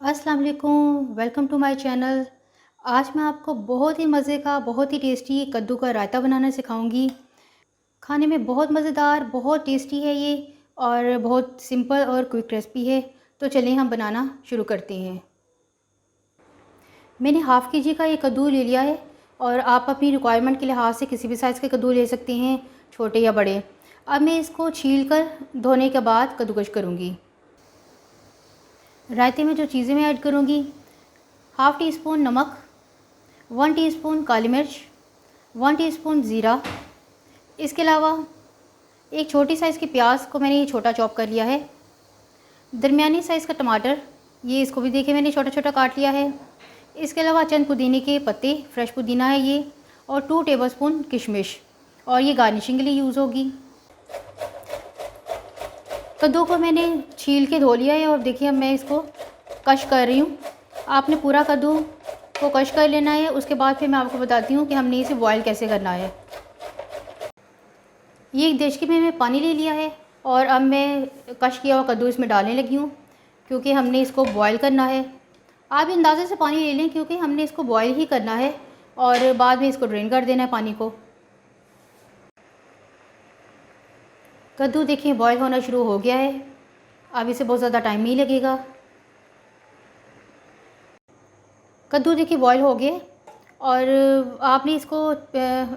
अस्सलाम वालेकुम, welcome to my channel. आज मैं आपको बहुत ही मज़े का, बहुत ही टेस्टी कद्दू का रायता बनाना सिखाऊंगी। खाने में बहुत मज़ेदार, बहुत टेस्टी है ये और बहुत सिंपल और क्विक रेसिपी है। तो चलिए हम बनाना शुरू करते हैं। मैंने हाफ़ केजी का ये कद्दू ले लिया है और आप अपनी रिक्वायरमेंट के लिहाज से किसी भी साइज़ के कद्दू ले सकते हैं, छोटे या बड़े। अब मैं इसको छील कर धोने के बाद कद्दूकश करूँगी। रायते में जो चीज़ें मैं ऐड करूँगी, हाफ़ टी स्पून नमक, 1 टीस्पून काली मिर्च, 1 टीस्पून ज़ीरा। इसके अलावा एक छोटी साइज़ की प्याज को मैंने ये छोटा चॉप कर लिया है। दरमियानी साइज़ का टमाटर, ये इसको भी देखिए मैंने छोटा छोटा काट लिया है। इसके अलावा चंद पुदीने के पत्ते, फ्रेश पुदीना है ये, और 2 टेबलस्पून किशमिश, और ये गार्निशिंग के लिए यूज़ होगी। कद्दू को मैंने छील के धो लिया है और देखिए अब मैं इसको कश कर रही हूँ। आपने पूरा कद्दू को कश कर लेना है। उसके बाद फिर मैं आपको बताती हूँ कि हमने इसे बॉयल कैसे करना है। ये एक देचकी में पानी ले लिया है और अब मैं कश किया हुआ कद्दू इसमें डालने लगी हूँ, क्योंकि हमने इसको बॉयल करना है। आप अंदाज़े से पानी ले लें, क्योंकि हमने इसको बॉयल ही करना है और बाद में इसको ड्रेन कर देना है पानी को। कद्दू देखिए बॉयल होना शुरू हो गया है। अब इसे बहुत ज़्यादा टाइम नहीं लगेगा। कद्दू देखिए बॉयल हो गए और आपने इसको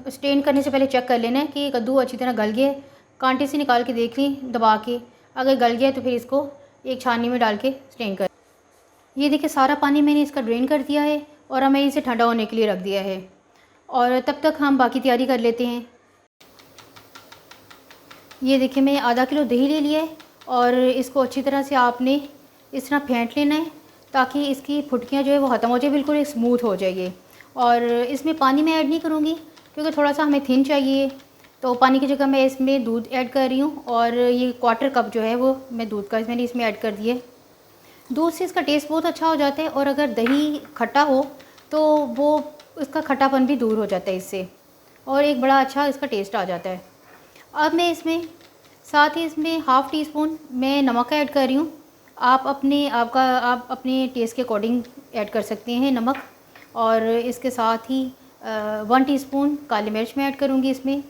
स्टेन करने से पहले चेक कर लेना है कि कद्दू अच्छी तरह गल गया। कांटे से निकाल के देख ली दबा के, अगर गल गया तो फिर इसको एक छाननी में डाल के स्टेन कर। ये देखिए सारा पानी मैंने इसका ड्रेन कर दिया है और हमें इसे ठंडा होने के लिए रख दिया है, और तब तक हम बाकी तैयारी कर लेते हैं। ये देखिए मैं आधा किलो दही ले लिया है और इसको अच्छी तरह से आपने इस तरह फेंट लेना है, ताकि इसकी फुटकियाँ जो है वो ख़त्म हो जाए, बिल्कुल स्मूथ हो जाएगी। और इसमें पानी मैं ऐड नहीं करूँगी, क्योंकि थोड़ा सा हमें थिन चाहिए। तो पानी की जगह मैं इसमें दूध ऐड कर रही हूँ, और ये 1/4 कप जो है वो मैं दूध का मैंने इसमें ऐड कर दिया है। दूध से इसका टेस्ट बहुत अच्छा हो जाता है, और अगर दही खट्टा हो तो वो इसका खट्टापन भी दूर हो जाता है इससे, और एक बड़ा अच्छा इसका टेस्ट आ जाता है। अब मैं इसमें साथ ही इसमें हाफ़ टी स्पून मैं नमक ऐड कर रही हूँ। आप अपने टेस्ट के अकॉर्डिंग ऐड कर सकते हैं नमक। और इसके साथ ही 1 टीस्पून काली मिर्च मैं ऐड करूँगी इसमें।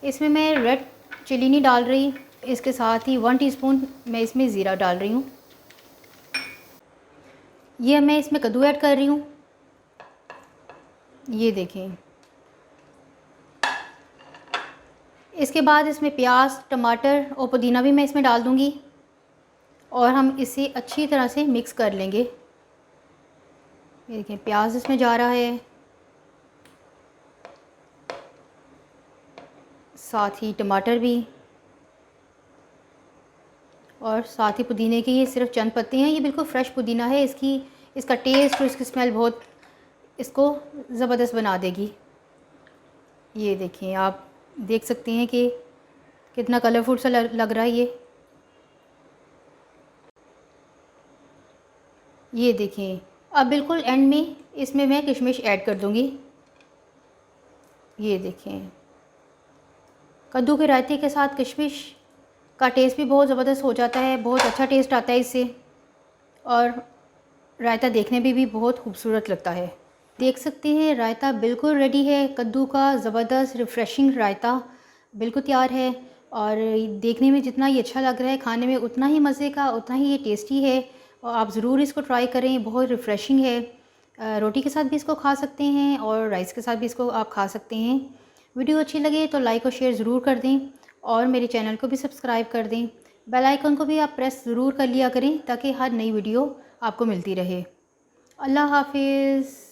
इसमें मैं रेड चिली नहीं डाल रही। इसके साथ ही 1 टीस्पून मैं इसमें ज़ीरा डाल रही हूँ। ये मैं इसमें कद्दू ऐड कर रही हूँ। ये देखें। इसके बाद इसमें प्याज, टमाटर और पुदीना भी मैं इसमें डाल दूँगी, और हम इसे अच्छी तरह से मिक्स कर लेंगे। ये देखिए प्याज इसमें जा रहा है, साथ ही टमाटर भी, और साथ ही पुदीने के ये सिर्फ चंद पत्ते हैं। ये बिल्कुल फ्रेश पुदीना है। इसका टेस्ट और इसकी स्मेल बहुत इसको ज़बरदस्त बना देगी। ये देखिए आप देख सकते हैं कि कितना कलरफुल सा लग रहा है ये देखिए। अब बिल्कुल एंड में इसमें मैं किशमिश ऐड कर दूँगी। ये देखें, कद्दू के रायते के साथ किशमिश का टेस्ट भी बहुत ज़बरदस्त हो जाता है, बहुत अच्छा टेस्ट आता है इससे, और रायता देखने में भी बहुत खूबसूरत लगता है। देख सकते हैं रायता बिल्कुल रेडी है। कद्दू का ज़बरदस्त रिफ़्रेशिंग रायता बिल्कुल तैयार है, और देखने में जितना ये अच्छा लग रहा है, खाने में उतना ही मज़े का, उतना ही ये टेस्टी है। और आप ज़रूर इसको ट्राई करें, बहुत रिफ़्रेशिंग है। रोटी के साथ भी इसको खा सकते हैं और राइस के साथ भी इसको आप खा सकते हैं। वीडियो अच्छी लगे तो लाइक और शेयर ज़रूर कर दें, और मेरे चैनल को भी सब्सक्राइब कर दें। बेल आइकन को भी आप प्रेस ज़रूर कर लिया करें, ताकि हर नई वीडियो आपको मिलती रहे। अल्लाह हाफ़िज़।